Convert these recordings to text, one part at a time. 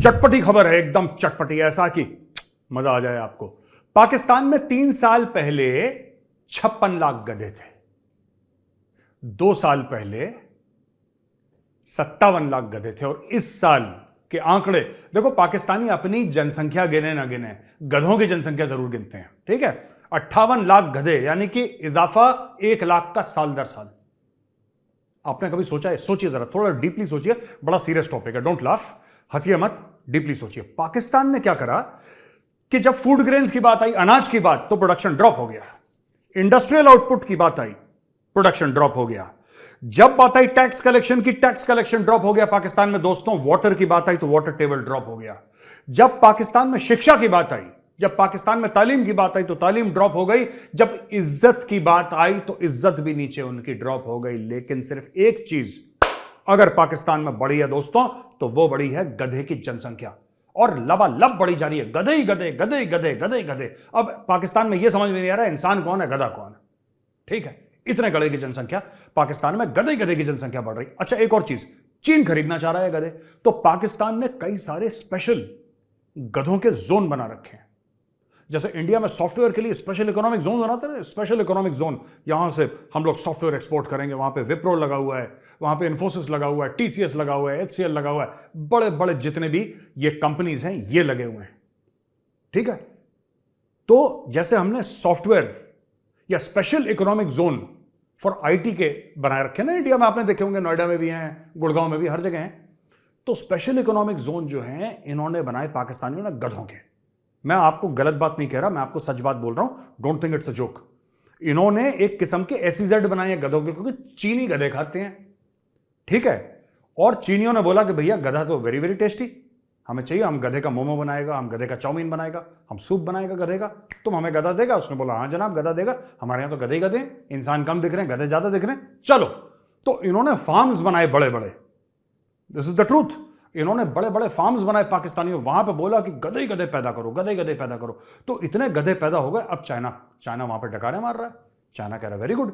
चटपटी खबर है, एकदम चटपटी, ऐसा कि मजा आ जाए आपको। पाकिस्तान में 3 साल पहले 56 लाख गधे थे, 2 साल पहले 57 लाख गधे थे, और इस साल के आंकड़े देखो। पाकिस्तानी अपनी जनसंख्या गिने ना गिने, गधों की जनसंख्या जरूर गिनते हैं, ठीक है। 58 लाख गधे, यानी कि इजाफा 1 लाख का साल दर साल। आपने कभी सोचा है? सोचिए जरा, थोड़ा डीपली सोचिए, बड़ा सीरियस टॉपिक है, डोंट लाफ, हंसिए मत, डीपली सोचिए। पाकिस्तान ने क्या करा कि जब फूड ग्रेन्स की बात आई, अनाज की बात, तो प्रोडक्शन ड्रॉप हो गया। इंडस्ट्रियल आउटपुट की बात आई, प्रोडक्शन ड्रॉप हो गया। जब बात आई टैक्स कलेक्शन की, टैक्स कलेक्शन ड्रॉप हो गया पाकिस्तान में दोस्तों। वाटर की बात आई तो वाटर टेबल ड्रॉप हो गया। जब पाकिस्तान में शिक्षा की बात आई, जब पाकिस्तान में तालीम की बात आई तो तालीम ड्रॉप हो गई। जब इज्जत की बात आई तो इज्जत भी नीचे उनकी ड्रॉप हो गई। लेकिन सिर्फ एक चीज अगर पाकिस्तान में बढ़ी है दोस्तों, तो वो बढ़ी है गधे की जनसंख्या, और लबालब बढ़ी जा रही है। गधे ही गधे, गधे ही गधे, गधे ही गधे। अब पाकिस्तान में यह समझ में नहीं आ रहा है इंसान कौन है, गधा कौन है, ठीक है। इतने गधे की जनसंख्या पाकिस्तान में, गधे गधे की जनसंख्या बढ़ रही। अच्छा, एक और चीज, चीन खरीदना चाह रहा है गधे, तो पाकिस्तान ने कई सारे स्पेशल गधों के जोन बना रखे हैं। जैसे इंडिया में सॉफ्टवेयर के लिए स्पेशल इकोनॉमिक जोन बनाते हैं, स्पेशल इकोनॉमिक जोन, यहां से हम लोग सॉफ्टवेयर एक्सपोर्ट करेंगे, वहां पे विप्रो लगा हुआ है, वहां पे इन्फोसिस लगा हुआ है, टीसीएस लगा हुआ है, एचसीएल लगा हुआ है, बड़े बड़े जितने भी ये कंपनीज हैं ये लगे हुए हैं, ठीक है। तो जैसे हमने सॉफ्टवेयर या special economic zone for IT के बनाए रखे ना इंडिया में, आपने देखे होंगे, नोएडा में भी हैं, गुड़गांव में भी, हर जगह हैं। तो स्पेशल इकोनॉमिक जोन जो है इन्होंने बनाए पाकिस्तानियों ने गधों के। मैं आपको गलत बात नहीं कह रहा, मैं आपको सच बात बोल रहा हूं, don't think it's a joke. इन्होंने एक किस्म के एसईजेड बनाए हैं गधों के, क्योंकि चीनी गधे खाते हैं, ठीक है। और चीनियों ने बोला कि भैया गधा तो वेरी वेरी टेस्टी, हमें चाहिए, हम गधे का मोमो बनाएगा, हम गधे का चाउमीन बनाएगा, हम सूप बनाएगा गधे का, तुम हमें गधा देगा। उसने बोला हाँ जनाब गधा देगा, हमारे यहां तो गधे ही गधे, इंसान कम दिख रहे हैं, गधे ज्यादा दिख रहे हैं, चलो। तो इन्होंने फार्म्स बनाए बड़े बड़े, दिस इज द ट्रूथ। इन्होंने बड़े बड़े फार्म्स बनाए पाकिस्तानियों, वहां पे बोला कि गधे ही गधे पैदा करो, गधे गधे पैदा करो। तो इतने गधे पैदा हो गए। अब चाइना वहां पे डकारे मार रहा है, चाइना कह रहा है वेरी गुड।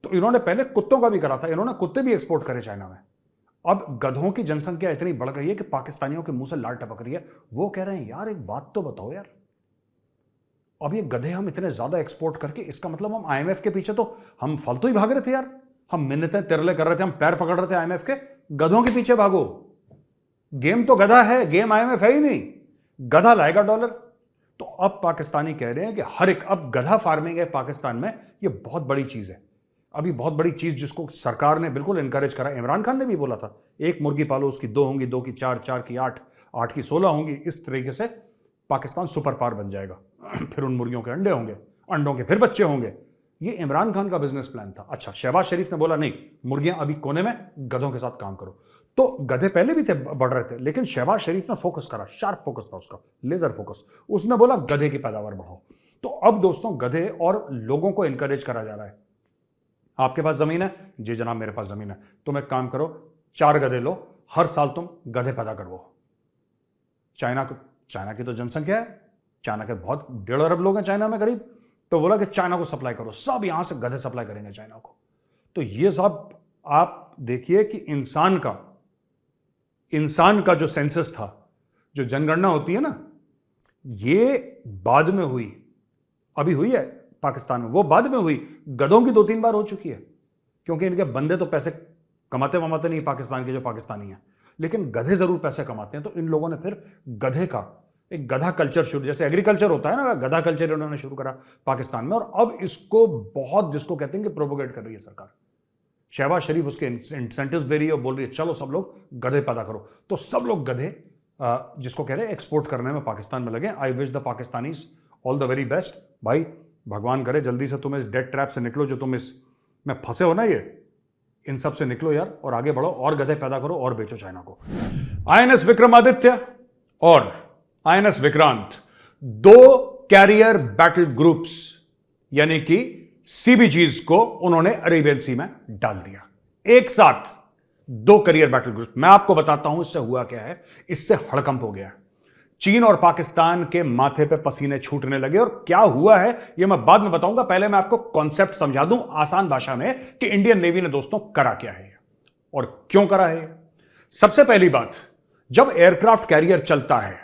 तो इन्होंने पहले कुत्तों का भी करा था, इन्होंने कुत्ते भी एक्सपोर्ट करे चाइना में। अब गधों की जनसंख्या इतनी बढ़ गई है कि पाकिस्तानियों के मुंह से लाल टपक रही है। वो कह रहे हैं यार एक बात तो बताओ यार, अब ये गधे हम इतने ज्यादा एक्सपोर्ट करके, इसका मतलब हम आईएमएफ के पीछे तो हम फालतू ही भाग रहे थे यार, हम मिन्नतें तिरले कर रहे थे, हम पैर पकड़ रहे थे आईएमएफ के। गधों के पीछे भागो, गेम तो गधा है, गेम आईएमएफ है ही नहीं, गधा लाएगा डॉलर। तो अब पाकिस्तानी कह रहे हैं कि हर एक, अब गधा फार्मिंग है पाकिस्तान में, ये बहुत बड़ी चीज है, अभी बहुत बड़ी चीज जिसको सरकार ने बिल्कुल एनकरेज करा। इमरान खान ने भी बोला था एक मुर्गी पालो, उसकी 2 होंगी, 2 की 4, 4 की 8, 8 की 16 होंगी। इस तरीके से पाकिस्तान सुपर पावर बन जाएगा। फिर उन मुर्गियों के अंडे होंगे, अंडों के फिर बच्चे होंगे। ये इमरान खान का बिजनेस प्लान था। अच्छा, शहबाज शरीफ ने बोला नहीं, मुर्गियां अभी कोने में, गधों के साथ काम करो। तो गधे पहले भी थे, बढ़ रहे थे, लेकिन शहबाज शरीफ ने फोकस करा, शार्प फोकस था उसका, लेजर फोकस। उसने बोला गधे की पैदावार बढ़ाओ। तो अब दोस्तों गधे और लोगों को एनकरेज करा जा रहा है। आपके पास जमीन है? जी जनाब मेरे पास जमीन है। तुम एक काम करो, 4 गधे लो, हर साल तुम गधे पैदा करवाओ। चाइना की तो जनसंख्या है, चाइना के बहुत 1.5 अरब लोग हैं चाइना में करीब। तो बोला कि चाइना को सप्लाई करो, सब यहां से गधे सप्लाई करेंगे चाइना को। तो ये सब आप देखिए कि इंसान का जो सेंसस था, जो जनगणना होती है ना, ये बाद में हुई, अभी हुई है पाकिस्तान में, वो बाद में हुई। गधों की 2-3 बार हो चुकी है, क्योंकि इनके बंदे तो पैसे कमाते वमाते नहीं पाकिस्तान के जो पाकिस्तानी हैं, लेकिन गधे जरूर पैसे कमाते हैं। तो इन लोगों ने फिर गधे का एक गधा कल्चर शुरू, जैसे एग्रीकल्चर होता है ना, गधा कल्चर इन्होंने शुरू करा पाकिस्तान में। और अब इसको बहुत, जिसको कहते हैं कि प्रोपोगेट कर रही है सरकार। शहबाज शरीफ उसके इंसेंटिव्स दे रही है और बोल रही है चलो सब लोग गधे पैदा करो। तो सब लोग गधे जिसको कह रहे हैं एक्सपोर्ट करने में पाकिस्तान में लगे। I wish the Pakistanis all the very best. भाई भगवान करे जल्दी से तुम इस डेट ट्रैप से निकलो, जो तुम इसमें फंसे हो ना, ये इन सब से निकलो यार, और आगे बढ़ो, और गधे पैदा करो और बेचो चाइना को। आईएनएस विक्रमादित्य और INS Vikrant, 2 carrier battle groups यानी कि सीबीजीज को उन्होंने अरेबियन सी में डाल दिया। एक साथ 2 कैरियर बैटल ग्रुप। मैं आपको बताता हूं इससे हुआ क्या है। इससे हड़कंप हो गया। चीन और पाकिस्तान के माथे पे पसीने छूटने लगे। और क्या हुआ है यह मैं बाद में बताऊंगा, पहले मैं आपको कॉन्सेप्ट समझा दूं आसान भाषा में कि इंडियन नेवी ने दोस्तों करा क्या है और क्यों करा है। सबसे पहली बात, जब एयरक्राफ्ट कैरियर चलता है,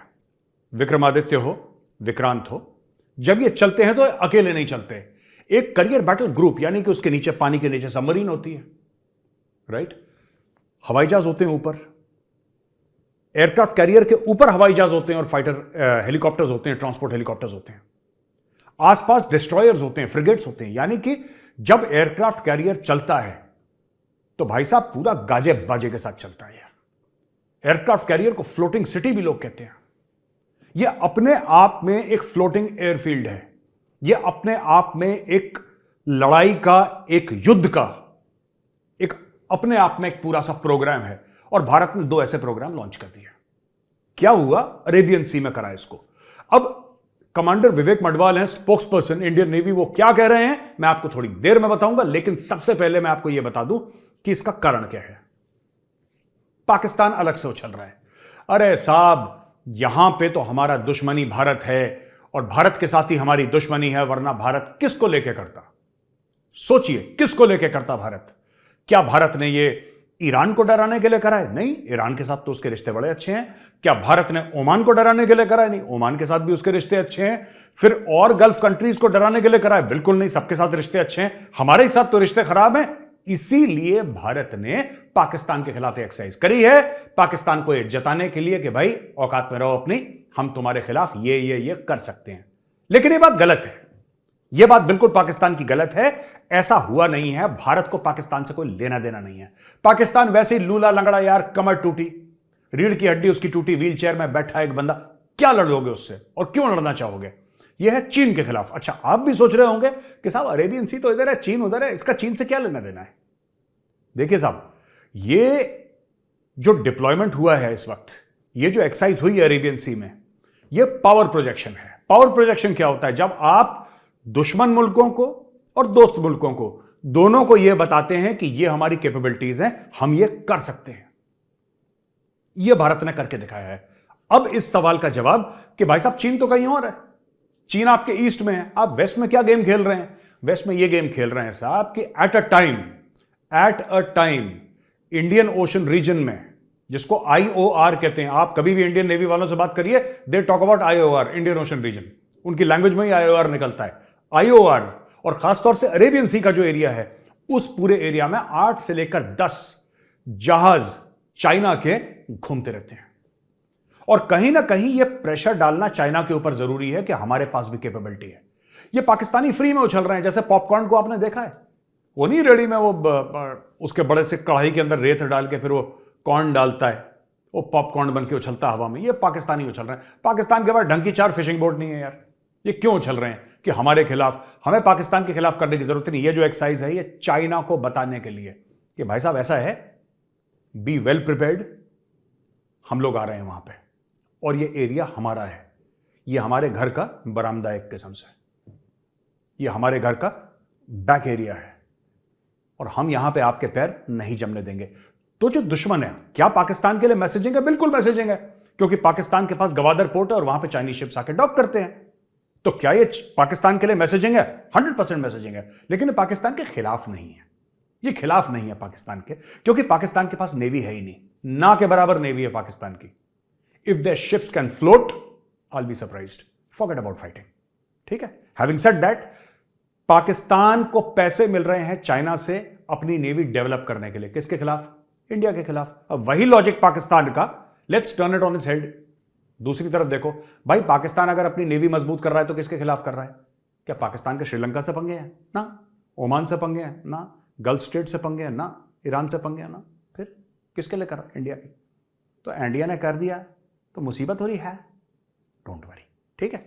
विक्रमादित्य हो, विक्रांत हो, जब ये चलते हैं तो अकेले नहीं चलते, एक करियर बैटल ग्रुप, यानी कि उसके नीचे, पानी के नीचे सबमरीन होती है, राइट? हवाई जहाज होते हैं ऊपर, एयरक्राफ्ट कैरियर के ऊपर हवाई जहाज होते हैं और फाइटर हेलीकॉप्टर्स होते हैं, ट्रांसपोर्ट हेलीकॉप्टर्स होते हैं, आसपास डिस्ट्रॉयर्स होते हैं, फ्रिगेट्स होते हैं। यानी कि जब एयरक्राफ्ट कैरियर चलता है तो भाई साहब पूरा गाजे बाजे के साथ चलता है। एयरक्राफ्ट कैरियर को फ्लोटिंग सिटी भी लोग कहते हैं। यह अपने आप में एक फ्लोटिंग एयरफील्ड है, यह अपने आप में एक लड़ाई का, एक युद्ध का, एक अपने आप में एक पूरा सा प्रोग्राम है। और भारत ने 2 ऐसे प्रोग्राम लॉन्च कर दिए। क्या हुआ? अरेबियन सी में करा इसको। अब कमांडर विवेक मडवाल हैं, स्पोक्स पर्सन इंडियन नेवी, वो क्या कह रहे हैं मैं आपको थोड़ी देर में बताऊंगा, लेकिन सबसे पहले मैं आपको यह बता दूं कि इसका कारण क्या है। पाकिस्तान अलग से उछल रहा है, अरे साहब यहां पे तो हमारा दुश्मनी भारत है और भारत के साथ ही हमारी दुश्मनी है, वरना भारत किसको लेके करता? सोचिए, किसको लेके करता भारत? क्या भारत ने ये ईरान को डराने के लिए करा है? नहीं, ईरान के साथ तो उसके रिश्ते बड़े अच्छे हैं। क्या भारत ने ओमान को डराने के लिए करा है? नहीं, ओमान के साथ भी उसके रिश्ते अच्छे हैं। फिर और गल्फ कंट्रीज को डराने के लिए करा है? बिल्कुल नहीं, सबके साथ रिश्ते अच्छे हैं। हमारे साथ तो रिश्ते खराब हैं। इसीलिए भारत ने पाकिस्तान के खिलाफ एक्सरसाइज करी है, पाकिस्तान को यह जताने के लिए कि भाई औकात में रहो अपनी, हम तुम्हारे खिलाफ ये कर सकते हैं। लेकिन यह बात गलत है, यह बात बिल्कुल पाकिस्तान की गलत है। ऐसा हुआ नहीं है, भारत को पाकिस्तान से कोई लेना देना नहीं है। पाकिस्तान वैसे ही लूला लंगड़ा यार, कमर टूटी, रीढ़ की हड्डी उसकी टूटी, व्हील चेयर में बैठा एक बंदा, क्या लड़ोगे उससे और क्यों लड़ना चाहोगे? यह है चीन के खिलाफ। अच्छा, आप भी सोच रहे होंगे कि साहब अरेबियन सी तो इधर है, चीन उधर है, इसका चीन से क्या लेना देना है? देखिए साहब, ये जो डिप्लॉयमेंट हुआ है इस वक्त, ये जो एक्सरसाइज हुई है अरेबियन सी में, ये पावर प्रोजेक्शन है। पावर प्रोजेक्शन क्या होता है? जब आप दुश्मन मुल्कों को और दोस्त मुल्कों को, दोनों को यह बताते हैं कि ये हमारी कैपेबिलिटीज हैं, हम ये कर सकते हैं। यह भारत ने करके दिखाया है। अब इस सवाल का जवाब कि भाई साहब चीन तो कहीं और है, चीन आपके ईस्ट में है, आप वेस्ट में क्या गेम खेल रहे हैं? वेस्ट में यह गेम खेल रहे हैं साहब कि at a time Indian Ocean Region में, जिसको IOR कहते हैं, आप कभी भी इंडियन नेवी वालों से बात करिए, they talk about IOR, Indian Ocean Region, उनकी लैंग्वेज में ही IOR निकलता है। IOR और खासतौर से अरेबियन सी का जो एरिया है, उस पूरे एरिया में 8 से लेकर 10 जहाज चाइना के घूमते रहते हैं। और कहीं ना कहीं यह प्रेशर डालना चाइना के ऊपर जरूरी है कि हमारे पास भी कैपेबिलिटी है। ये पाकिस्तानी फ्री में उछल रहे हैं, जैसे पॉपकॉर्न को आपने देखा है, वो नहीं रेडी में वो उसके बड़े से कढ़ाई के अंदर रेत डाल के फिर वो कॉर्न डालता है, वो पॉपकॉर्न बन के उछलता हवा में। ये पाकिस्तानी उछल रहे हैं। पाकिस्तान के पास ढंग की 4 फिशिंग बोट नहीं है यार। ये क्यों उछल रहे हैं कि हमारे खिलाफ, हमें पाकिस्तान के खिलाफ करने की जरूरत नहीं। ये जो एक्सरसाइज है, ये चाइना को बताने के लिए कि भाई साहब ऐसा है, बी वेल प्रिपेयर्ड, हम लोग आ रहे हैं वहां पे और ये एरिया हमारा है, ये हमारे घर का बरामदा एक किस्म से, ये हमारे घर का बैक एरिया है और हम यहां पे आपके पैर नहीं जमने देंगे। तो जो दुश्मन है, क्या पाकिस्तान के लिए मैसेजिंग है? बिल्कुल मैसेजिंग है, क्योंकि पाकिस्तान के पास गवादर पोर्ट है और वहां पे चाइनीज शिप्स आके डॉक करते हैं। तो क्या ये पाकिस्तान के लिए मैसेजिंग है? 100% मैसेजिंग है, लेकिन ये पाकिस्तान के खिलाफ नहीं है। ये खिलाफ नहीं है पाकिस्तान के, क्योंकि पाकिस्तान के पास नेवी है ही नहीं, ना के बराबर नेवी है पाकिस्तान की। If their ships can float, I will be surprised, forget about fighting. ठीक है, हैविंग सेड दैट, पाकिस्तान को पैसे मिल रहे हैं चाइना से अपनी नेवी डेवलप करने के लिए। किसके खिलाफ? इंडिया के खिलाफ। अब वही लॉजिक पाकिस्तान का, let's turn it on its head. दूसरी तरफ देखो भाई, पाकिस्तान अगर अपनी नेवी मजबूत कर रहा है तो किसके खिलाफ कर रहा है? क्या पाकिस्तान के श्रीलंका से पंगे हैं? ना। ओमान से पंगे हैं? ना। गल्फ स्टेट से पंगे हैं? ना। ईरान से पंगे हैं? ना। फिर किसके लिए कर रहा है? इंडिया के। तो इंडिया ने कर दिया तो मुसीबत हो रही है, डोंट वरी। ठीक है,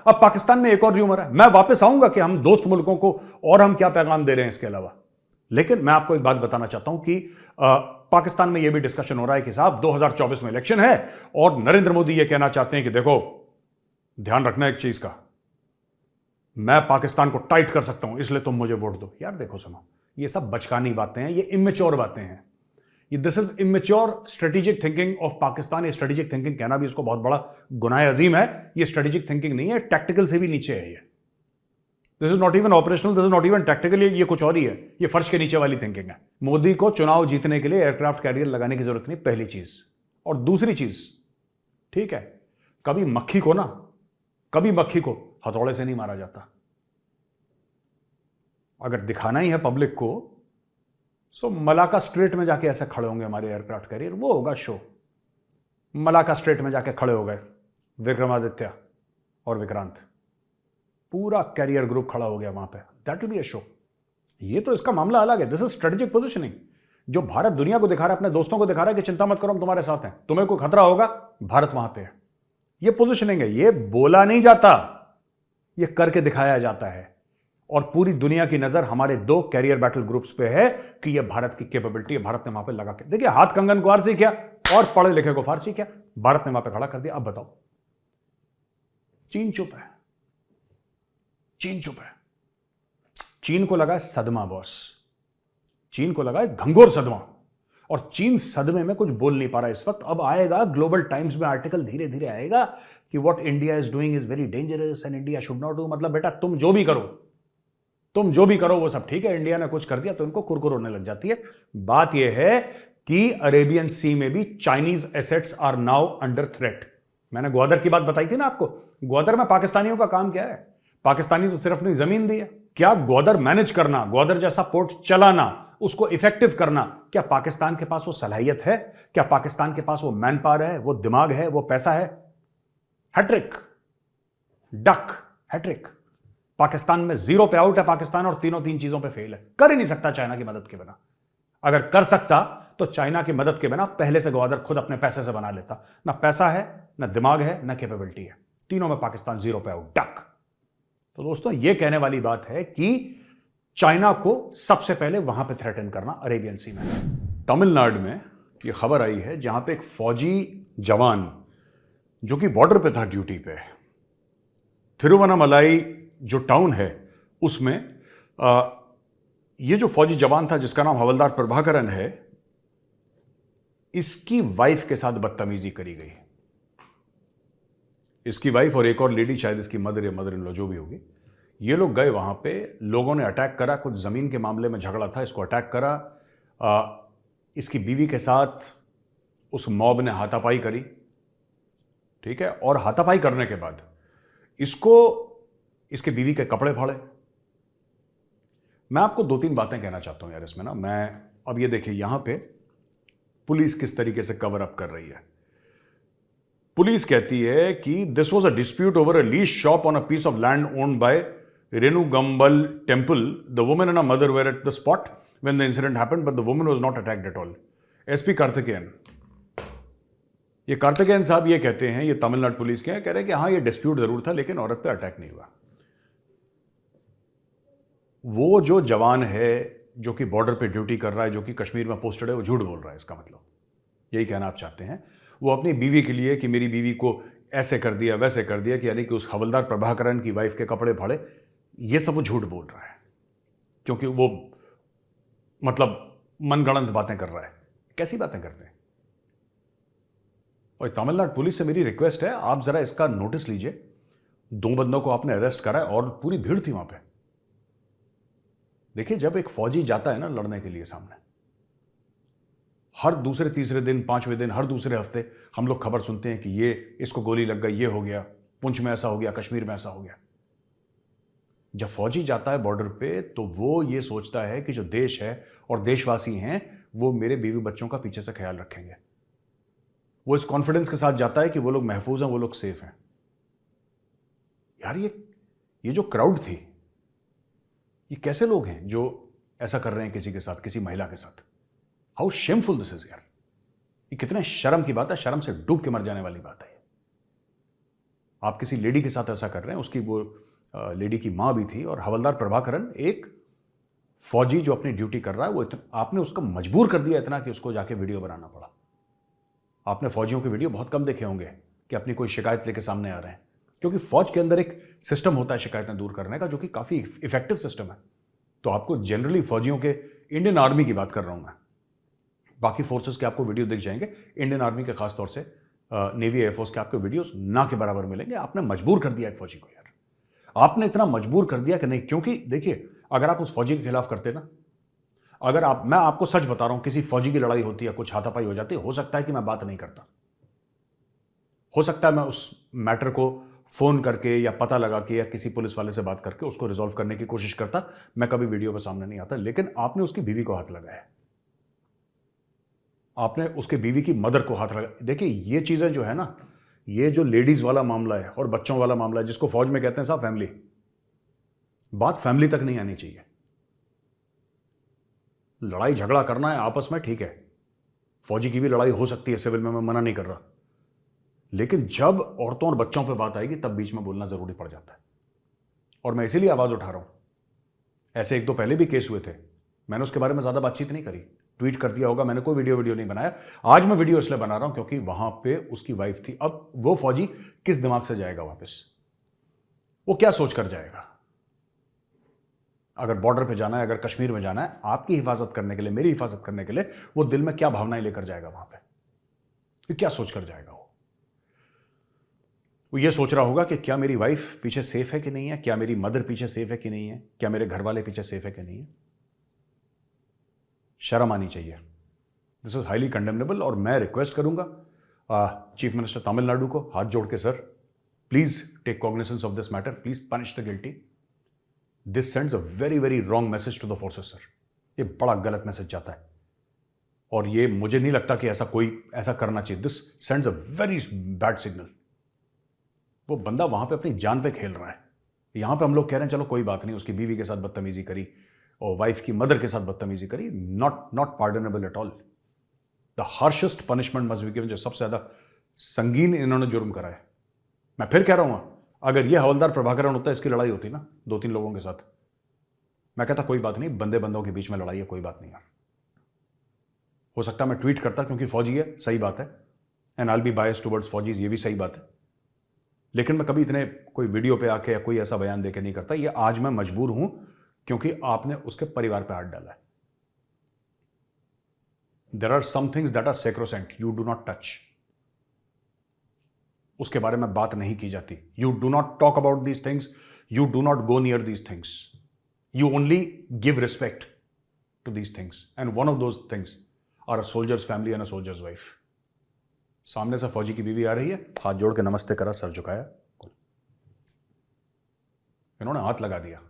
अब पाकिस्तान में एक और र्यूमर है, मैं वापस आऊंगा कि हम दोस्त मुल्कों को और हम क्या पैगाम दे रहे हैं इसके अलावा। लेकिन मैं आपको एक बात बताना चाहता हूं कि पाकिस्तान में यह भी डिस्कशन हो रहा है कि साहब 2024 में इलेक्शन है और नरेंद्र मोदी यह कहना चाहते हैं कि देखो, ध्यान रखना एक चीज का, मैं पाकिस्तान को टाइट कर सकता हूं, इसलिए तुम मुझे वोट दो। यार देखो, सुनो, ये सब बचकानी बातें हैं, ये इमेच्योर बातें हैं। This is immature strategic thinking of Pakistan. ये स्ट्रेटेजिक थिंकिंग कहना भी इसको बहुत बड़ा गुनाह अजीम है। ये स्ट्रेटेजिक थिंकिंग नहीं है, टैक्टिकल से भी नीचे है ये। This is not even operational, this is not even tactical, ये कुछ और ही है। ये फर्श के नीचे वाली थिंकिंग है। मोदी को चुनाव जीतने के लिए एयरक्राफ्ट कैरियर लगाने की जरूरत नहीं, पहली चीज। और दूसरी चीज, ठीक है, कभी मक्खी को हथौड़े से नहीं मारा जाता। अगर दिखाना ही है पब्लिक को, सो मलाका स्ट्रेट में जाके ऐसे खड़े होंगे हमारे एयरक्राफ्ट कैरियर, वो होगा शो। मलाका स्ट्रेट में जाके खड़े हो गए विक्रमादित्य और विक्रांत, पूरा कैरियर ग्रुप खड़ा हो गया वहां पे, that will be a show. ये तो इसका मामला अलग है, दिस इज स्ट्रेटेजिक पोजिशनिंग, जो भारत दुनिया को दिखा रहा है, अपने दोस्तों को दिखा रहा है कि चिंता मत करो, हम तुम्हारे साथ हैं, तुम्हें कोई खतरा होगा, भारत वहां पे है। ये पोजिशनिंग है, ये बोला नहीं जाता, ये करके दिखाया जाता है। और पूरी दुनिया की नजर हमारे 2 कैरियर बैटल ग्रुप्स पे है कि ये भारत की कैपेबिलिटी है, भारत ने वहां पे लगा के, देखिए, हाथ कंगन को फारसी किया और पढ़े लिखे को फारसी किया, भारत ने वहां पे खड़ा कर दिया। अब बताओ, चीन चुप है, चीन चुप है। चीन को लगा सदमा बॉस, चीन को लगा घंघोर सदमा, और चीन सदमे में कुछ बोल नहीं पा रहा इस वक्त। अब आएगा ग्लोबल टाइम्स में आर्टिकल, धीरे धीरे आएगा कि what India is doing is very dangerous and India should not do. मतलब बेटा, तुम जो भी करो वो सब ठीक है, इंडिया ने कुछ कर दिया तो इनको कुरकुर होने लग जाती है। बात यह है कि अरेबियन सी में भी Chinese assets are now under threat. मैंने ग्वादर की बात बताई थी ना आपको, ग्वादर में पाकिस्तानियों का काम क्या है? पाकिस्तानी तो सिर्फ अपनी जमीन दी है, क्या ग्वादर मैनेज करना, ग्वादर जैसा पोर्ट चलाना, उसको इफेक्टिव करना, क्या पाकिस्तान के पास वो सलाहियत है? क्या पाकिस्तान के पास वो मैन पावर है, वो दिमाग है, वो पैसा है? Hat trick, duck, hat trick. पाकिस्तान में 0 पे आउट है पाकिस्तान, और तीनों 3 चीजों पे फेल है, कर ही नहीं सकता चाइना की मदद के बिना। अगर कर सकता तो चाइना की मदद के बिना पहले से ग्वादर खुद अपने पैसे से बना लेता। ना पैसा है, ना दिमाग है, ना कैपेबिलिटी है, तीनों में पाकिस्तान 0 पे आउट, डक। तो दोस्तों, यह कहने वाली बात है कि चाइना को सबसे पहले वहां पे थ्रेटन करना, अरेबियन सी में। तमिलनाडु में यह खबर आई है, जहां पे एक फौजी जवान जो कि बॉर्डर पे था ड्यूटी पे, थिरुवनामलाई जो टाउन है उसमें, ये जो फौजी जवान था जिसका नाम हवलदार प्रभाकरन है, इसकी वाइफ के साथ बदतमीजी करी गई। इसकी वाइफ और एक और लेडी, शायद इसकी मदर या मदर इन लॉ जो भी होगी, ये लोग गए वहां पे, लोगों ने अटैक करा, कुछ जमीन के मामले में झगड़ा था, इसको अटैक करा। इसकी बीवी के साथ उस मॉब ने हाथापाई करी, ठीक है, और हाथापाई करने के बाद इसके बीवी के कपड़े फाड़े। मैं आपको 2-3 बातें कहना चाहता हूं यार इसमें ना। मैं अब ये देखिए, यहां पे पुलिस किस तरीके से कवर अप कर रही है। पुलिस कहती है कि this was a dispute over a lease shop on a piece of land owned by Renugambal temple. The woman and a mother were at the spot when the incident happened, but the woman was not attacked at all. SP Karthikeyan, ये कार्तिकेयन साहब ये कहते हैं, ये Tamil Nadu police के हैं, कह रहे हैं कि हाँ, ये डिस्प्यूट जरूर था, लेकिन औरत पे अटैक नहीं हुआ। वो जो जवान है जो कि बॉर्डर पे ड्यूटी कर रहा है, जो कि कश्मीर में पोस्टेड है, वो झूठ बोल रहा है, इसका मतलब यही कहना आप चाहते हैं। वो अपनी बीवी के लिए कि मेरी बीवी को ऐसे कर दिया, वैसे कर दिया, कि यानी कि उस हवलदार प्रभाकरन की वाइफ के कपड़े फाड़े, ये सब वो झूठ बोल रहा है, क्योंकि वो मतलब मनगढ़ंत बातें कर रहा है। कैसी बातें करते हैं? और तमिलनाडु पुलिस से मेरी रिक्वेस्ट है, आप जरा इसका नोटिस लीजिए। 2 बंदों को आपने अरेस्ट करा है और पूरी भीड़ थी वहां पे। देखिए, जब एक फौजी जाता है ना लड़ने के लिए सामने, हर दूसरे तीसरे दिन, 5वें दिन, हर दूसरे हफ्ते हम लोग खबर सुनते हैं कि ये इसको गोली लग गई, ये हो गया, पुंछ में ऐसा हो गया, कश्मीर में ऐसा हो गया। जब फौजी जाता है बॉर्डर पे, तो वो ये सोचता है कि जो देश है और देशवासी हैं, वो मेरे बीवी बच्चों का पीछे से ख्याल रखेंगे। वो इस कॉन्फिडेंस के साथ जाता है कि वो लोग महफूज हैं, वो लोग सेफ हैं। यार, ये जो क्राउड थी, ये कैसे लोग हैं जो ऐसा कर रहे हैं किसी के साथ, किसी महिला के साथ? हाउ शेमफुल दिस इज यार। ये कितने शर्म की बात है, शर्म से डूब के मर जाने वाली बात है। आप किसी लेडी के साथ ऐसा कर रहे हैं, उसकी वो लेडी की मां भी थी, और हवलदार प्रभाकरन एक फौजी जो अपनी ड्यूटी कर रहा है, वो आपने उसको मजबूर कर दिया इतना कि उसको जाके वीडियो बनाना पड़ा। आपने फौजियों के वीडियो बहुत कम देखे होंगे कि अपनी कोई शिकायत लेके सामने आ रहे हैं, क्योंकि फौज के अंदर एक सिस्टम होता है शिकायतें दूर करने का, जो कि काफ़ी इफेक्टिव सिस्टम है। तो आपको जनरली फौजियों के, इंडियन आर्मी की बात कर रहा हूं मैं, बाकी फोर्सेस के आपको वीडियो दिख जाएंगे, इंडियन आर्मी के खासतौर से नेवी एयरफोर्स के आपको वीडियोस ना के बराबर मिलेंगे। आपने मजबूर कर दिया एक फौजी को यार, आपने इतना मजबूर कर दिया कि नहीं, क्योंकि देखिए, अगर आप उस फौजी के खिलाफ करते ना, अगर मैं आपको सच बता रहा हूं, किसी फौजी की लड़ाई होती है, कुछ हाथापाई हो जाती है, हो सकता है कि मैं बात नहीं करता, हो सकता है मैं उस मैटर को फोन करके या पता लगा के या किसी पुलिस वाले से बात करके उसको रिजॉल्व करने की कोशिश करता, मैं कभी वीडियो पे सामने नहीं आता। लेकिन आपने उसकी बीवी को हाथ लगाया, आपने उसके बीवी की मदर को हाथ लगाया। देखिए ये चीजें जो है ना, ये जो लेडीज वाला मामला है और बच्चों वाला मामला है, जिसको फौज में कहते हैं साहब फैमिली, बात फैमिली तक नहीं आनी चाहिए। लड़ाई झगड़ा करना है आपस में, ठीक है, फौजी की भी लड़ाई हो सकती है सिविल में, मैं मना नहीं कर रहा, लेकिन जब औरतों और बच्चों पर बात आएगी तब बीच में बोलना जरूरी पड़ जाता है। और मैं इसीलिए आवाज उठा रहा हूं। ऐसे एक दो पहले भी केस हुए थे, मैंने उसके बारे में ज्यादा बातचीत नहीं करी, ट्वीट कर दिया होगा, मैंने कोई वीडियो नहीं बनाया। आज मैं वीडियो इसलिए बना रहा हूं क्योंकि वहां पे उसकी वाइफ थी। अब वो फौजी किस दिमाग से जाएगा वापस, वो क्या सोच कर जाएगा? अगर बॉर्डर पे जाना है, अगर कश्मीर में जाना है, आपकी हिफाजत करने के लिए, मेरी हिफाजत करने के लिए, वो दिल में क्या भावनाएं लेकर जाएगा वहां पे, क्या सोच कर जाएगा? वो ये सोच रहा होगा कि क्या मेरी वाइफ पीछे सेफ है कि नहीं है, क्या मेरी मदर पीछे सेफ है कि नहीं है, क्या मेरे घर वाले पीछे सेफ है कि नहीं है। शर्म आनी चाहिए। This is highly condemnable. और मैं रिक्वेस्ट करूंगा चीफ मिनिस्टर तमिलनाडु को हाथ जोड़ के, sir please take cognizance of this matter, please punish the guilty. This sends a very very wrong message to the forces sir. ये बड़ा गलत मैसेज जाता है और ये मुझे नहीं लगता कि ऐसा करना चाहिए। This sends a very bad signal. वो बंदा वहां पे अपनी जान पे खेल रहा है। यहां पे हम लोग कह रहे हैं चलो कोई बात नहीं, उसकी बीवी के साथ बदतमीजी करी और वाइफ की मदर के साथ बदतमीजी करी, not pardonable at all. The harshest punishment must be given. जो सबसे ज्यादा संगीन इन्होंने जुर्म करा है। मैं फिर कह रहा हूं, अगर ये हवलदार प्रभाकरण होता, इसकी लड़ाई होती ना 2-3 लोगों के साथ, मैं कहता कोई बात नहीं, बंदे बंदों के बीच में लड़ाई है, कोई बात नहीं यार। हो सकता है मैं ट्वीट करता क्योंकि फौजी है, सही बात है, and I will be biased towards फौजीज, ये भी सही बात है, लेकिन मैं कभी इतने कोई वीडियो पे आके या कोई ऐसा बयान देके नहीं करता। ये आज मैं मजबूर हूं क्योंकि आपने उसके परिवार पे हाथ डाला है। There are some things that are sacrosanct, you do not touch. उसके बारे में बात नहीं की जाती। You do not talk about these things, you do not go near these things, you only give respect to these things, and one of those things are a soldier's family and a soldier's wife. सामने से फौजी की बीवी आ रही है, हाथ जोड़ के नमस्ते करा, सर झुकाया, इन्होंने हाथ लगा दिया।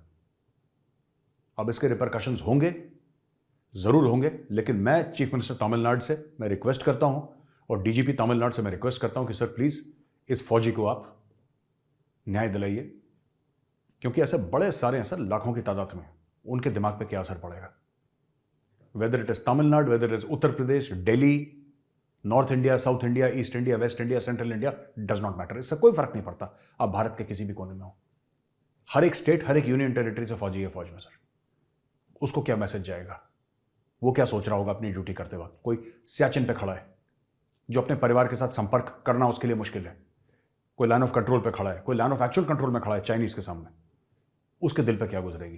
अब इसके रिपरकशंस होंगे, जरूर होंगे, लेकिन मैं चीफ मिनिस्टर तमिलनाडु से मैं रिक्वेस्ट करता हूं और डीजीपी तमिलनाडु से मैं रिक्वेस्ट करता हूं कि सर प्लीज इस फौजी को आप न्याय दिलाइए, क्योंकि ऐसे बड़े सारे हैं सर, लाखों की तादाद में, उनके दिमाग पे क्या असर पड़ेगा। Whether it is Tamil Nadu, whether it is Uttar Pradesh, Delhi, north India, south India, east India, waste India, central India, does not matter. इससे कोई फर्क नहीं पड़ता आप भारत के किसी भी कोने में हो। हर एक स्टेट, हर एक यूनियन टेरिटरी से फौजी है फौज में सर। उसको क्या मैसेज जाएगा, वो क्या सोच रहा होगा अपनी ड्यूटी करते वक्त। कोई सियाचिन पे खड़ा है जो अपने परिवार के साथ संपर्क करना उसके लिए मुश्किल है, कोई लाइन ऑफ कंट्रोल पे खड़ा है, कोई लाइन ऑफ एक्चुअल कंट्रोल में खड़ा है चाइनीज के सामने, उसके दिल पे क्या गुजरेगी।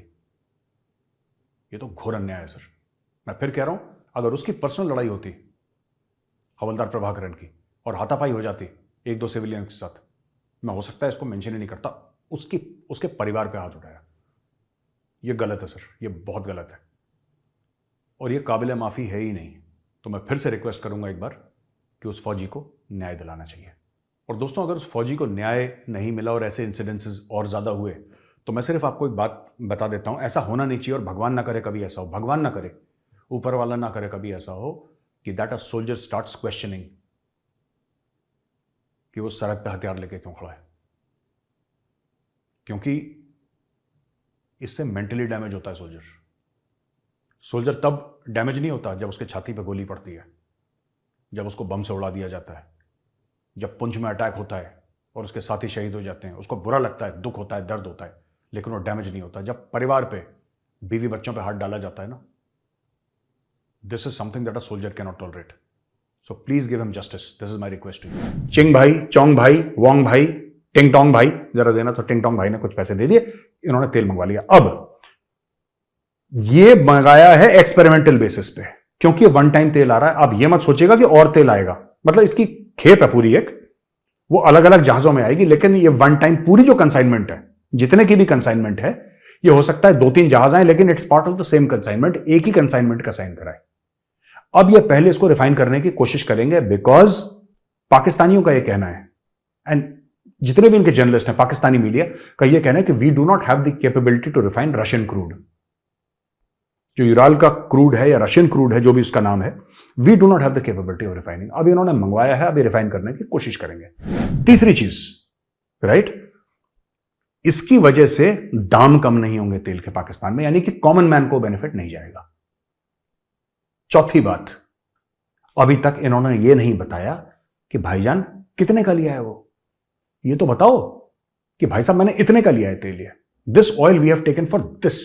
ये तो घोर अन्याय है सर। मैं फिर कह रहा हूं, अगर उसकी पर्सनल लड़ाई होती हवलदार प्रभाकरण की और हाथापाई हो जाती 1-2 सिविलियन के साथ, मैं हो सकता है इसको मेंशन ही नहीं करता, उसके परिवार पे हाथ उठाया। ये गलत है सर, ये बहुत गलत है और ये काबिल माफ़ी है ही नहीं। तो मैं फिर से रिक्वेस्ट करूंगा एक बार कि उस फौजी को न्याय दिलाना चाहिए। और दोस्तों, अगर उस फौजी को न्याय नहीं मिला और ऐसे इंसिडेंसेस और ज़्यादा हुए, तो मैं सिर्फ आपको एक बात बता देता हूं, ऐसा होना नहीं चाहिए और भगवान ना करे कभी ऐसा हो, भगवान ना करे, ऊपर वाला ना करे कभी ऐसा हो कि that a soldier starts questioning कि वो सड़क पे हथियार लेके क्यों खड़ा है, क्योंकि इससे मेंटली डैमेज होता है सोल्जर। सोल्जर तब डैमेज नहीं होता जब उसके छाती पे गोली पड़ती है, जब उसको बम से उड़ा दिया जाता है, जब पुंछ में अटैक होता है और उसके साथी शहीद हो जाते हैं, उसको बुरा लगता है, दुख होता है, दर्द होता है, लेकिन वो डैमेज नहीं होता। जब परिवार पे, बीवी बच्चों पे हाथ डाला जाता है ना, this is something that a soldier can not tolerate. So please give him justice, this is my request to you. चिंग भाई, चौंग भाई, वांग भाई, टिंग टोंग भाई, जरा देना। तो टिंग टोंग भाई ने कुछ पैसे दे दिए, इन्होंने तेल मंगवा लिया। अब ये मंगाया है एक्सपेरिमेंटल बेसिस पे, क्योंकि वन टाइम तेल आ रहा है। अब ये मत सोचिएगा कि और तेल आएगा, मतलब इसकी खेप है पूरी एक, वो अलग अलग जहाजों में आएगी, लेकिन ये वन टाइम पूरी जो कंसाइनमेंट है, जितने की भी कंसाइनमेंट है, ये हो सकता है 2-3 जहाज आए, लेकिन it's part of the same consignment, एक ही कंसाइनमेंट का साइन कराए। अब ये पहले इसको रिफाइन करने की कोशिश करेंगे, बिकॉज पाकिस्तानियों का ये कहना है, एंड जितने भी इनके जर्नलिस्ट हैं, पाकिस्तानी मीडिया का ये कहना है कि we do not have the capability to refine Russian crude. जो यूराल का क्रूड है या रशियन क्रूड है, जो भी इसका नाम है, we do not have the capability of refining. अब इन्होंने मंगवाया है, अभी रिफाइन करने की कोशिश करेंगे। तीसरी चीज, राइट, इसकी वजह से दाम कम नहीं होंगे तेल के पाकिस्तान में, यानी कि कॉमन मैन को बेनिफिट नहीं जाएगा। चौथी बात, अभी तक इन्होंने ये नहीं बताया कि भाईजान कितने का लिया है वो। ये तो बताओ कि भाई साहब मैंने इतने का लिया है तेल, ये this oil we have taken for this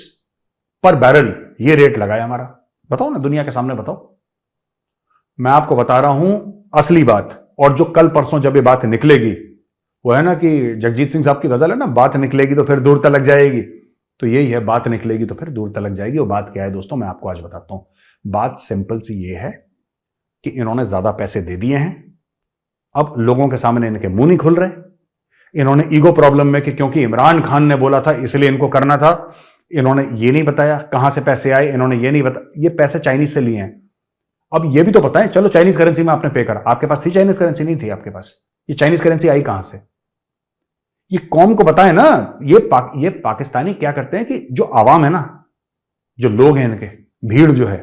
per barrel, ये रेट लगाया हमारा। बताओ ना, दुनिया के सामने बताओ। मैं आपको बता रहा हूं असली बात, और जो कल परसों जब ये बात निकलेगी, वो है ना कि जगजीत सिंह साहब की गजल है ना, बात निकलेगी तो फिर दूर तलक जाएगी। तो यही है, बात निकलेगी तो फिर दूर तलक जाएगी। वो बात क्या है दोस्तों, मैं आपको आज बताता हूं। बात सिंपल सी ये है कि इन्होंने ज्यादा पैसे दे दिए हैं, अब लोगों के सामने इनके मुंह नहीं खुल रहे। इन्होंने ईगो प्रॉब्लम में कि क्योंकि इमरान खान ने बोला था इसलिए इनको करना था, इन्होंने ये नहीं बताया कहां से पैसे आए, इन्होंने ये नहीं बताया ये पैसे चाइनीज से लिए हैं। अब ये भी तो बताएं, चलो चाइनीज करेंसी में आपने पे करा, आपके पास थी चाइनीज करेंसी? नहीं थी आपके पास। ये चाइनीज करेंसी आई कहां से? ये कौम को बताएं ना। ये पाकिस्तानी क्या करते हैं कि जो आवाम है ना, जो लोग हैं, इनके भीड़ जो है,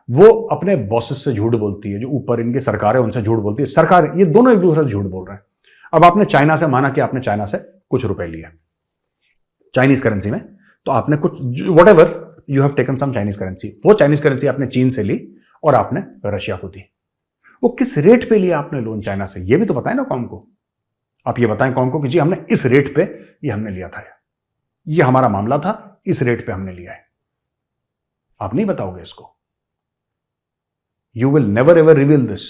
वो अपने बॉसेस से झूठ बोलती है, जो ऊपर इनकी सरकार है उनसे झूठ बोलती है। सरकार, ये दोनों एक दूसरे से झूठ बोल रहे हैं। अब आपने चाइना से, माना कि आपने चाइना से कुछ रुपए लिए चाइनीज करेंसी में, तो आपने कुछ whatever you have taken some Chinese currency, वो चाइनीज करेंसी आपने चीन से ली और आपने रशिया को दी। वो किस रेट पे लिया आपने लोन चाइना से, ये भी तो बताएं ना कौम को। आप ये बताएं कौम को कि जी हमने इस रेट पे ये हमने लिया था, ये हमारा मामला था, इस रेट पे हमने लिया है। आप नहीं बताओगे इसको। You will never ever reveal this.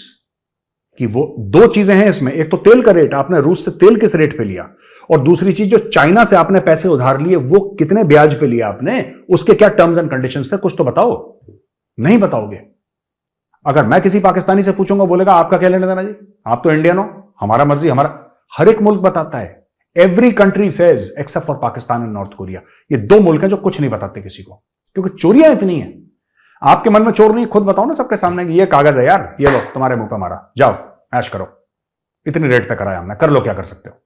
कि वो दो चीजें हैं इसमें, एक तो तेल का रेट, आपने रूस से तेल किस रेट पे लिया, और दूसरी चीज जो चाइना से आपने पैसे उधार लिए वो कितने ब्याज पे लिया आपने, उसके क्या टर्म्स एंड कंडीशंस थे, कुछ तो बताओ। नहीं बताओगे। अगर मैं किसी पाकिस्तानी से पूछूंगा, बोलेगा आपका क्या लेना देना जी, आप तो इंडियन हो, हमारा मर्जी हमारा। हर एक मुल्क बताता है, every country says except for Pakistan and north Korea. ये दो मुल्क हैं जो कुछ नहीं बताते किसी को, क्योंकि चोरियां इतनी हैं। आपके मन में चोर नहीं, खुद बताओ ना सबके सामने कि ये कागज है यार, ये लो तुम्हारे मुंह पे मारा, जाओ ऐश करो, इतनी रेट पे कराया हमने, कर लो क्या कर सकते हो।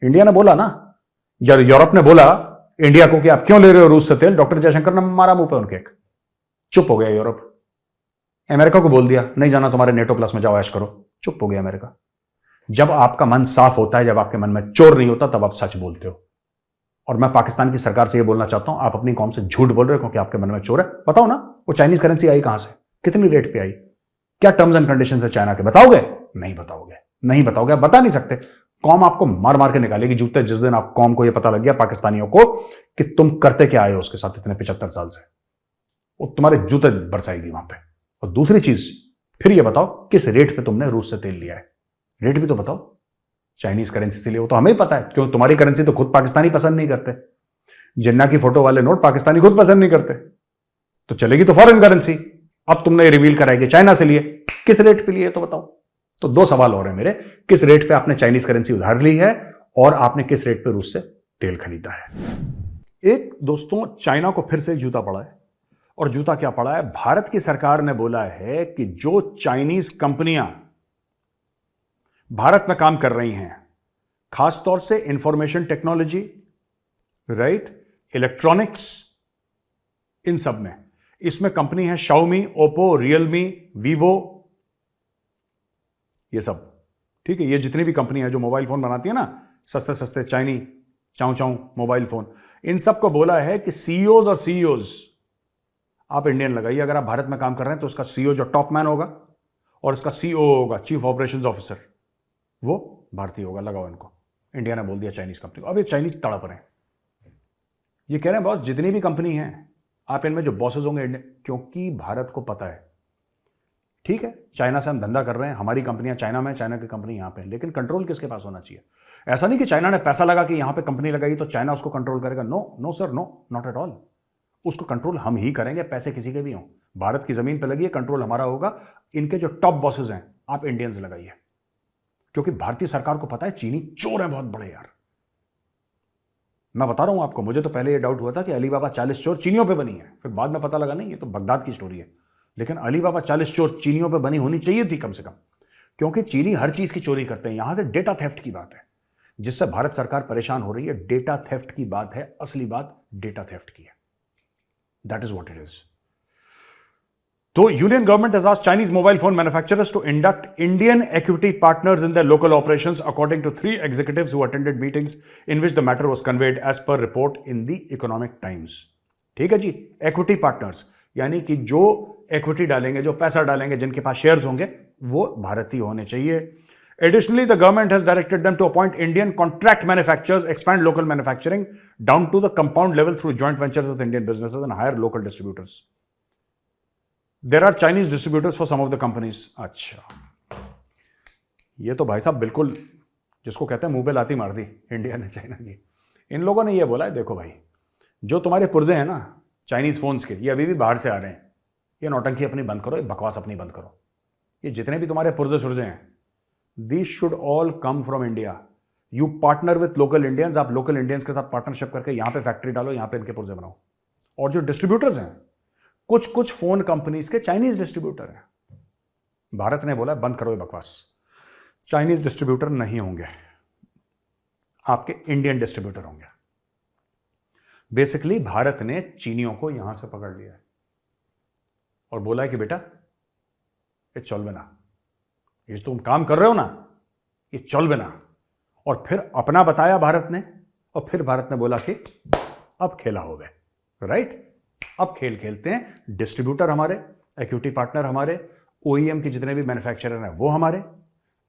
इंडिया ने बोला ना, जब यूरोप ने बोला इंडिया को कि आप क्यों ले रहे हो रूस से तेल, डॉक्टर जयशंकर ने मारा मुंह पे उनके, एक चुप हो गया यूरोप। अमेरिका को बोल दिया नहीं जाना तुम्हारे नेटो प्लस में, जाओ ऐश करो, चुप हो गया अमेरिका। जब आपका मन साफ होता है, जब आपके मन में चोर नहीं होता, तब आप सच बोलते हो। और मैं पाकिस्तान की सरकार से यह बोलना चाहता हूं, आप अपनी कौम से झूठ बोल रहे हो क्योंकि आपके मन में चोर है। बताओ ना, वो चाइनीज करेंसी आई कहां से, कितनी रेट पे आई, क्या टर्म्स एंड कंडीशंस है चाइना के, बताओगे? नहीं बताओगे, नहीं बताओगे, आप बता नहीं सकते। कौम आपको मार मार के निकालेगी जूते, जिस दिन आप कौम को यह पता लग गया पाकिस्तानियों को कि तुम करते क्या आए हो उसके साथ इतने 75 साल से, वो तुम्हारे जूते बरसाएगी वहां पे। और दूसरी चीज, फिर ये बताओ किस रेट पे तुमने रूस से तेल लिया है, रेट भी तो बताओ। चाइनीज करेंसी से लिए, वो तो हमें ही पता है, क्यों तुम्हारी करेंसी तो खुद पाकिस्तानी पसंद नहीं करते। जिन्ना की फोटो वाले नोट पाकिस्तानी खुद पसंद नहीं करते, तो चलेगी तो फॉरेन करेंसी। अब तुमने रिवील कराएगी चाइना से लिए, किस रेट पे लिए तो बताओ। तो दो सवाल और हैं मेरे, किस रेट पे आपने चाइनीज करेंसी उधार ली है, और आपने किस रेट पे रूस से तेल खरीदा है। एक दोस्तों, चाइना को फिर से एक जूता पड़ा है, और जूता क्या पड़ा है, भारत की सरकार ने बोला है कि जो चाइनीज कंपनियां भारत में काम कर रही हैं, खासतौर से इंफॉर्मेशन टेक्नोलॉजी, राइट, इलेक्ट्रॉनिक्स, इन सब में, इसमें कंपनी है शाओमी, ओप्पो, रियलमी, वीवो, ये सब, ठीक है। ये जितनी भी कंपनी है जो मोबाइल फोन बनाती है ना, सस्ते सस्ते चाइनी चाऊ चाऊ मोबाइल फोन, इन सबको बोला है कि सीईओज और सीईओज आप इंडियन लगाइए। अगर आप भारत में काम कर रहे हैं तो उसका सीईओ जो टॉप मैन होगा और इसका सीईओ होगा, चीफ ऑपरेशंस ऑफिसर, वो भारतीय होगा, लगाओ इनको। इंडिया ने बोल दिया चाइनीज कंपनी को। अब ये चाइनीज तड़प रहे हैं, ये कह रहे हैं बॉस जितनी भी कंपनी है आप इनमें जो बॉसेस होंगे, क्योंकि भारत को पता है, ठीक है चाइना से हम धंधा कर रहे हैं, हमारी कंपनियां चाइना में, चाइना की कंपनी यहां पे, लेकिन कंट्रोल किसके पास होना चाहिए। ऐसा नहीं कि चाइना ने पैसा लगा कि यहां पे कंपनी लगाई तो चाइना उसको कंट्रोल करेगा। No no sir, no, not at all. उसको कंट्रोल हम ही करेंगे, पैसे किसी के भी हों, भारत की जमीन पर लगी है, कंट्रोल हमारा होगा। इनके जो टॉप बॉसेस हैं आप इंडियंस लगाइए, क्योंकि भारतीय सरकार को पता है चीनी चोर है बहुत बड़े यार। मैं बता रहा हूं आपको, मुझे तो पहले ये डाउट हुआ था कि अली बाबा 40 चोर चीनियों पे बनी है, फिर बाद में पता लगा नहीं ये तो बगदाद की स्टोरी है। लेकिन अली बाबा 40 चोर चीनियों पे बनी होनी चाहिए थी कम से कम, क्योंकि चीनी हर चीज की चोरी करते हैं। यहां से डेटा थेफ्ट की बात है जिससे भारत सरकार परेशान हो रही है। डेटा थेफ्ट की बात है, असली बात डेटा थेफ्ट की है। That is what it is. तो union government has asked Chinese mobile phone manufacturers to induct Indian equity partners in their local operations, according to 3 executives who attended meetings in which the matter was conveyed as per report in the Economic Times. ठीक है जी, equity partners यानी कि जो equity डालेंगे, जो पैसा डालेंगे, जिनके पास shares होंगे, वो भारतीय होने चाहिए। Additionally, the government has directed them to appoint Indian contract manufacturers, expand local manufacturing down to the compound level through joint ventures with Indian businesses and hire local distributors. There are Chinese distributors for some of the companies. अच्छा, ये तो भाई साहब बिल्कुल जिसको कहते हैं मुंह पे लाती मार दी इंडिया ने चाइना की। इन लोगों ने ये बोला है, देखो भाई, जो तुम्हारे पुर्जे हैं ना चाइनीज फोन्स के, ये अभी भी बाहर से आ रहे हैं। ये नौटंकी अपनी बंद करो, ये बकवास अपनी बंद करो। ये जितने भी तुम्हारे पुर्जे सुरजे हैं, this should all come from India. You partner with local Indians. आप लोकल इंडियंस के साथ पार्टनरशिप करके यहां पे फैक्ट्री डालो, यहां पे इनके पुर्जे बनाओ। और जो डिस्ट्रीब्यूटर्स हैं, कुछ कुछ फोन कंपनीज के चाइनीज डिस्ट्रीब्यूटर हैं। भारत ने बोला बंद करो ये बकवास, चाइनीज डिस्ट्रीब्यूटर नहीं होंगे, आपके इंडियन डिस्ट्रीब्यूटर होंगे। बेसिकली भारत ने चीनियों को यहां से पकड़ लिया है और बोला है कि बेटा ये चल बिना, ये तुम काम कर रहे हो ना, ये चल बिना। और फिर अपना बताया भारत ने, और फिर भारत ने बोला कि अब खेला हो गए, राइट। अब खेल खेलते हैं। डिस्ट्रीब्यूटर हमारे, इक्विटी पार्टनर हमारे, ओईएम के जितने भी मैन्युफैक्चरर हैं वो हमारे,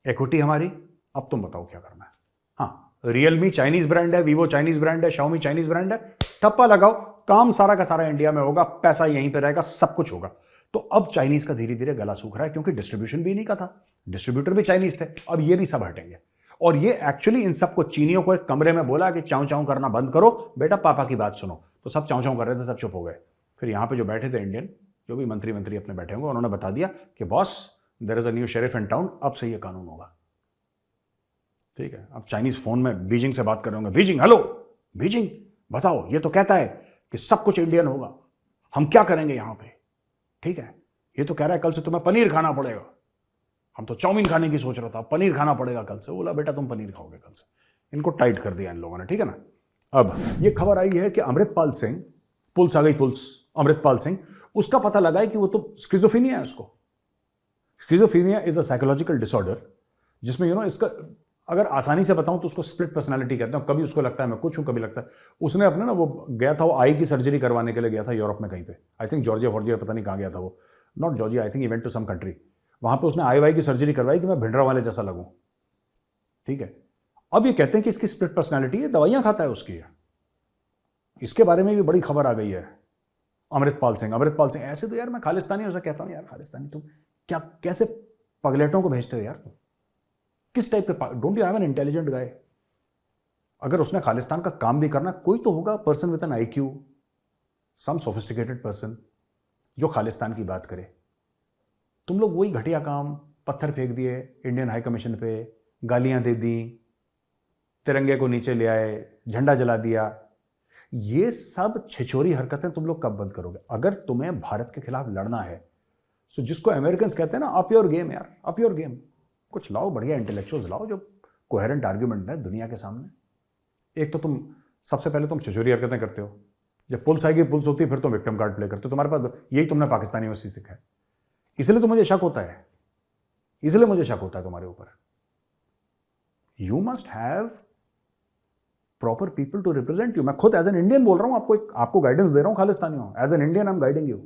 इक्विटी हमारी। अब तुम बताओ क्या करना है। हाँ, रियलमी चाइनीज ब्रांड है, वीवो चाइनीज ब्रांड है, शाओमी चाइनीज ब्रांड है, ठप्पा लगाओ, काम सारा का सारा इंडिया में होगा, पैसा यहीं पे रहेगा, सब कुछ होगा। तो अब चाइनीज का धीरे धीरे गला सूख रहा है, क्योंकि डिस्ट्रीब्यूशन भी इन्हीं का था, डिस्ट्रीब्यूटर भी चाइनीज थे, अब ये भी सब हटेंगे। और ये एक्चुअली इन सबको चीनियों को एक कमरे में बोला कि चाऊ चाऊ करना बंद करो बेटा, पापा की बात सुनो। तो सब चाऊ चाऊ कर रहे थे, सब चुप हो गए। फिर यहाँ पे जो बैठे थे इंडियन, जो भी मंत्री अपने बैठे होंगे, उन्होंने बता दिया कि boss there is a new sheriff in town, अब से ये कानून होगा। ठीक है, अब चाइनीज फोन में बीजिंग से बात कर रहे होंगे, बीजिंग हेलो, बीजिंग बताओ, ये तो कहता है कि सब कुछ इंडियन होगा, हम क्या करेंगे यहाँ पे। ठीक है, ये तो कह रहा है कल से तुम्हें पनीर खाना पड़ेगा, हम तो चाउमीन खाने की सोच रहा था, पनीर खाना पड़ेगा कल से। बोला बेटा तुम पनीर खाओगे कल से। इनको टाइट कर दिया इन लोगों ने, ठीक है ना। अब ये खबर आई है कि अमृतपाल सिंह, पुलिस आ गई, पुलिस, अमृतपाल सिंह, उसका पता लगा है कि वो तो स्किज़ोफ्रेनिया है उसको। Schizophrenia is a psychological disorder जिसमें इसका अगर आसानी से बताऊं तो उसको स्प्लिट पर्सनालिटी कहते हैं। कभी उसको लगता है मैं कुछ हूं, कभी लगता है उसने अपने ना, वो गया था, वो आई की सर्जरी करवाने के लिए गया था यूरोप में कहीं पे, आई थिंक जॉर्जिया पता नहीं कहाँ गया था वो, not Georgia, I think he went to some country. वहां पे उसने आई वाई की सर्जरी करवाई कि मैं भिंडरा वाले जैसा लगूं। ठीक है, अब ये कहते हैं कि इसकी स्प्लिट पर्सनालिटी है, दवाइयां खाता है उसकी। इसके बारे में भी बड़ी खबर आ गई है। अमृतपाल सिंह ऐसे तो यार मैं खालिस्तानी हो कहता हूं यार, खालिस्तानी तुम क्या कैसे पगलेटों को भेजते हो यार, किस टाइप के, don't you have an intelligent गाय। अगर उसने खालिस्तान का काम भी करना, कोई तो होगा person with an IQ, some sophisticated person जो खालिस्तान की बात करे। तुम लोग वही घटिया काम, पत्थर फेंक दिए इंडियन हाई कमीशन पे, गालियां दे दी, तिरंगे को नीचे ले आए, झंडा जला दिया। ये सब छिछोरी हरकतें तुम लोग कब बंद करोगे? अगर तुम्हें भारत के खिलाफ लड़ना है, सो जिसको अमेरिकन कहते हैं ना, अप योर गेम यार, अप योर गेम। कुछ लाओ, बढ़िया इंटेलेक्चुअल्स लाओ जो कोहेरेंट आर्ग्यूमेंट है दुनिया के सामने। एक तो तुम सबसे पहले तुम छिछोरी हरकतें करते हो, जब पुलिस आएगी, पुलिस होती है, फिर तुम विक्टिम कार्ड प्ले करते हो। तुम्हारे पास यही तुमने पाकिस्तानियों से सीखा है, इसलिए तो मुझे शक होता है, इसलिए मुझे शक होता है तुम्हारे ऊपर। You must have proper people to represent you. मैं खुद एज एन इंडियन बोल रहा हूं, आपको गाइडेंस दे रहा हूं खालिस्तानियों, as an Indian I am guiding you.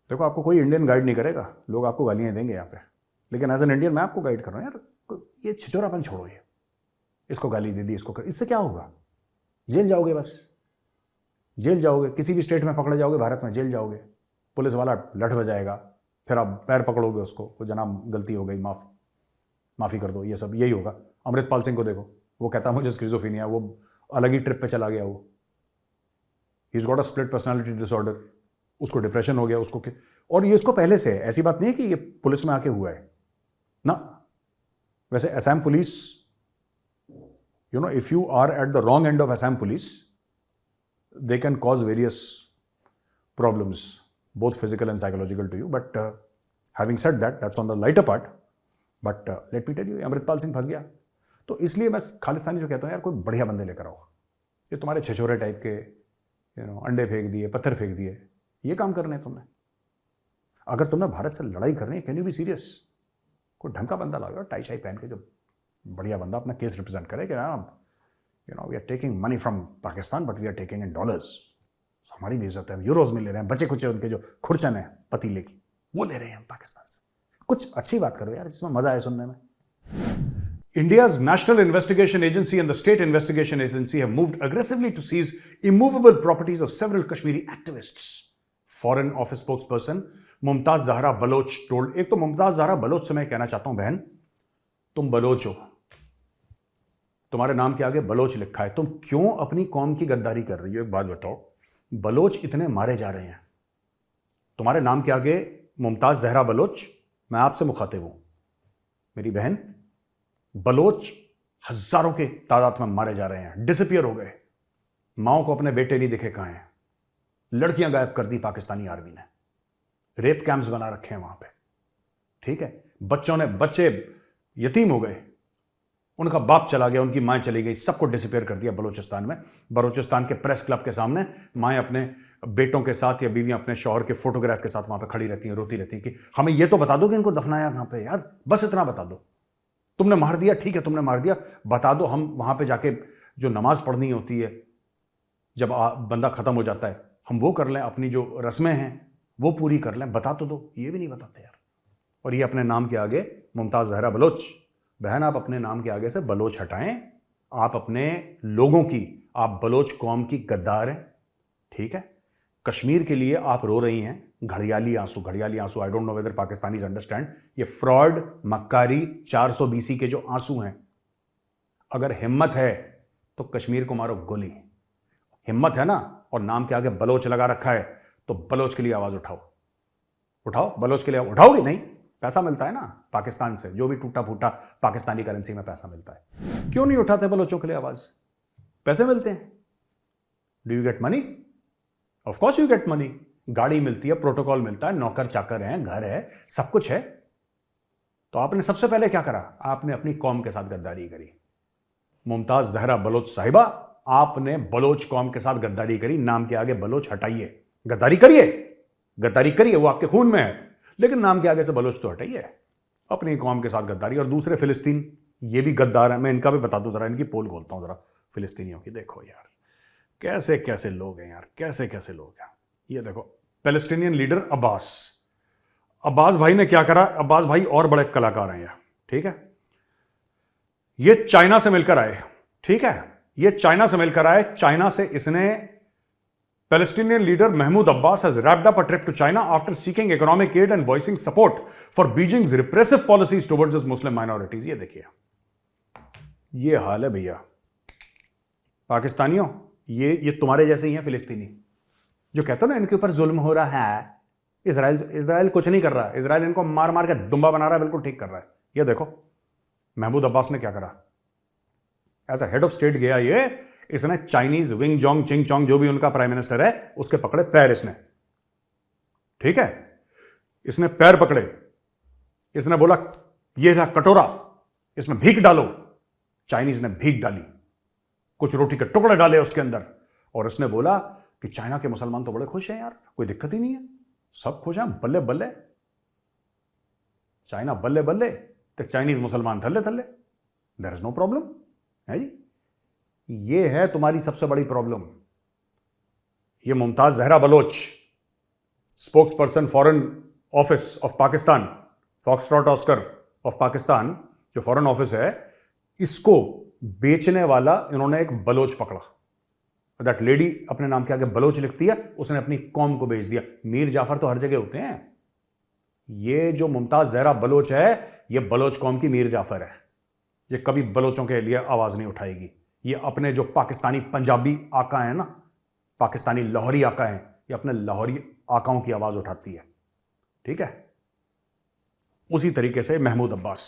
देखो आपको कोई इंडियन गाइड नहीं करेगा, लोग आपको गालियां देंगे यहाँ पे, लेकिन एज एन इंडियन मैं आपको गाइड कर रहा हूं। यार ये छिछोरापन छोड़ो, ये इसको गाली दे दी, इसको कर, इससे क्या होगा? जेल जाओगे, बस जेल जाओगे, किसी भी स्टेट में पकड़े जाओगे, भारत में जेल जाओगे, पुलिस वाला लठ बजाएगा, फिर आप पैर पकड़ोगे उसको, वो जनाब गलती हो गई, माफ़ी कर दो, ये सब यही होगा। अमृतपाल सिंह को देखो, वो कहता मुझे स्किज़ोफ्रेनिया, वो अलग ही ट्रिप पे चला गया, वो he is got a split personality disorder, उसको डिप्रेशन हो गया उसको। और ये इसको पहले से है, ऐसी बात नहीं है कि ये पुलिस में आके हुआ है ना। वैसे Assam police if you are at the wrong end of Assam police, they can cause various problems, both physical and psychological to you. But having said that, that's on the lighter part. But let me tell you, Amritpal Singh फंस गया। तो इसलिए मैं खालिस्तानी जो कहता हूँ, यार कोई बढ़िया बंदे लेकर आओ। ये तुम्हारे छछोरे टाइप के अंडे फेंक दिए, पत्थर फेंक दिए, ये काम करने हैं तुमने। अगर तुमने भारत से लड़ाई करनी है, कैन यू बी सीरियस? कोई ढंग का बंदा लाओ, टाई शाई पहन के, जो बढ़िया बंदा अपना केस रिप्रेजेंट करे कि we are taking money from Pakistan but we are taking in dollars. हमारी भी इज्जत है, यूरोज में ले रहे हैं, बचे कुचे उनके जो खुरचन है पतीले की, वो ले रहे हैं हम पाकिस्तान से। कुछ अच्छी बात करो यार, जिसमें मजा आए सुनने में। India's National Investigation Agency and the State Investigation Agency have moved aggressively to seize immovable properties of several Kashmiri activists. Foreign Office spokesperson Mumtaz Zahra Baloch told। एक तो मुमताज जहरा बलोच से मैं कहना चाहता हूं, बहन तुम बलोच हो, तुम्हारे नाम के आगे बलोच लिखा है, तुम क्यों अपनी कौम की गद्दारी कर रही हो? एक बात बताओ, बलोच इतने मारे जा रहे हैं, तुम्हारे नाम के आगे मुमताज जहरा बलोच। मैं आपसे मुखातिब हूं मेरी बहन, बलोच हजारों के तादाद में मारे जा रहे हैं, डिसअपियर हो गए, माओ को अपने बेटे नहीं दिखे कहां हैं, लड़कियां गायब कर दी पाकिस्तानी आर्मी ने, रेप कैंप्स बना रखे हैं वहां पे, ठीक है, बच्चे यतीम हो गए, उनका बाप चला गया, उनकी मां चली गई, सबको डिसअपियर कर दिया बलूचिस्तान में। बलूचिस्तान के प्रेस क्लब के सामने माएँ अपने बेटों के साथ या बीवियां अपने शौहर के फोटोग्राफ के साथ वहां पे खड़ी रहती हैं, रोती रहती हैं कि हमें ये तो बता दो कि इनको दफनाया कहां पे यार, बस इतना बता दो। तुमने मार दिया, ठीक है तुमने मार दिया, बता दो, हम वहां पे जाके जो नमाज पढ़नी होती है जब बंदा खत्म हो जाता है, हम वो कर लें, अपनी जो रस्में हैं वो पूरी कर लें, बता तो दो। ये भी नहीं बताते यार। और ये अपने नाम के आगे मुमताज जहरा बलोच। बहन आप अपने नाम के आगे से बलोच हटाएं, आप अपने लोगों की, आप बलोच कौम की गद्दार हैं, ठीक है। कश्मीर के लिए आप रो रही हैं, घड़ियाली आंसू, I don't know whether Pakistanis understand, ये फ्रॉड, मक्कारी, 400 BC के जो आंसू हैं, अगर हिम्मत है तो कश्मीर को मारो गोली, हिम्मत है ना, और नाम के आगे बलोच लगा रखा है तो बलोच के लिए आवाज उठाओ, बलोच के लिए उठाओगे नहीं, पैसा मिलता है ना पाकिस्तान से, जो भी टूटा फूटा पाकिस्तानी करेंसी में पैसा मिलता है, क्यों नहीं उठाते बलोचों के लिए आवाज? पैसे मिलते हैं, do you get money? Of course you get money, गाड़ी मिलती है, प्रोटोकॉल मिलता है, नौकर चाकर हैं, घर है, सब कुछ है। तो आपने सबसे पहले क्या करा? आपने अपनी कौम के साथ गद्दारी करी। मुमताज जहरा बलोच साहिबा, आपने बलोच कौम के साथ गद्दारी करी, नाम के आगे बलोच हटाइए, गद्दारी करिए, वो आपके खून में है, लेकिन नाम के आगे से बलोच तो हटाइए, अपनी कौम के साथ गद्दारी। और दूसरे फिलिस्तीन, ये भी गद्दार है, मैं इनका भी बता दूं, जरा इनकी पोल खोलता हूं जरा फिलिस्तीनियों की। देखो यार कैसे कैसे लोग हैं यार, कैसे कैसे लोग हैं। ये देखो पैलेस्टीनियन लीडर अब्बास भाई ने क्या करा? अब्बास भाई और बड़े कलाकार हैं यार, ठीक है। ये चाइना से मिलकर आए, ठीक है, ये चाइना से मिलकर आए, चाइना से इसने Palestinian leader Mahmoud Abbas has wrapped up a trip to China after seeking economic aid and voicing support for Beijing's repressive policies towards its Muslim minorities। ये देखिए, ये हाल है भैया पाकिस्तानियों, ये तुम्हारे जैसे ही हैं फिलिस्तीनी, जो कहते हो ना इनके ऊपर जुल्म हो रहा है। इजराइल कुछ नहीं कर रहा है, इजराइल इनको मार मार के दुम्बा बना रहा है, बिल्कुल ठीक कर रहा है। ये देखो महमूद अब्बास ने क्या करा, as a head of state गया ये, इसने Chinese Wing Jong Ching Chong जो भी उनका प्राइम मिनिस्टर है उसके पकड़े पैर इसने, ठीक है, इसने पैर पकड़े, इसने बोला ये रहा कटोरा, इसमें भीख डालो। चाइनीज ने भीख डाली, कुछ रोटी के टुकड़े डाले उसके अंदर, और इसने बोला कि चाइना के मुसलमान तो बड़े खुश हैं यार, कोई दिक्कत ही नहीं है, सब खुश हैं, बल्ले बल्ले, चाइना बल्ले बल्ले, तो चाइनीज मुसलमान थल्ले थल्ले, देयर इज नो प्रॉब्लम है जी। ये है तुम्हारी सबसे बड़ी प्रॉब्लम। ये Mumtaz Zahra Baloch, spokesperson foreign office of Pakistan, foxtrot oscar of Pakistan, जो फॉरेन ऑफिस है, इसको बेचने वाला इन्होंने एक बलोच पकड़ा। दैट लेडी अपने नाम के आगे बलोच लिखती है, उसने अपनी कौम को बेच दिया। मीर जाफर तो हर जगह होते हैं, ये जो मुमताज जहरा बलोच है, ये बलोच कौम की मीर जाफर है। ये कभी बलोचों के लिए आवाज नहीं उठाएगी। ये अपने जो पाकिस्तानी पंजाबी आका है ना, पाकिस्तानी लाहौरी आका है, ये अपने लाहौरी आकाओं की आवाज उठाती है, ठीक है। उसी तरीके से महमूद अब्बास,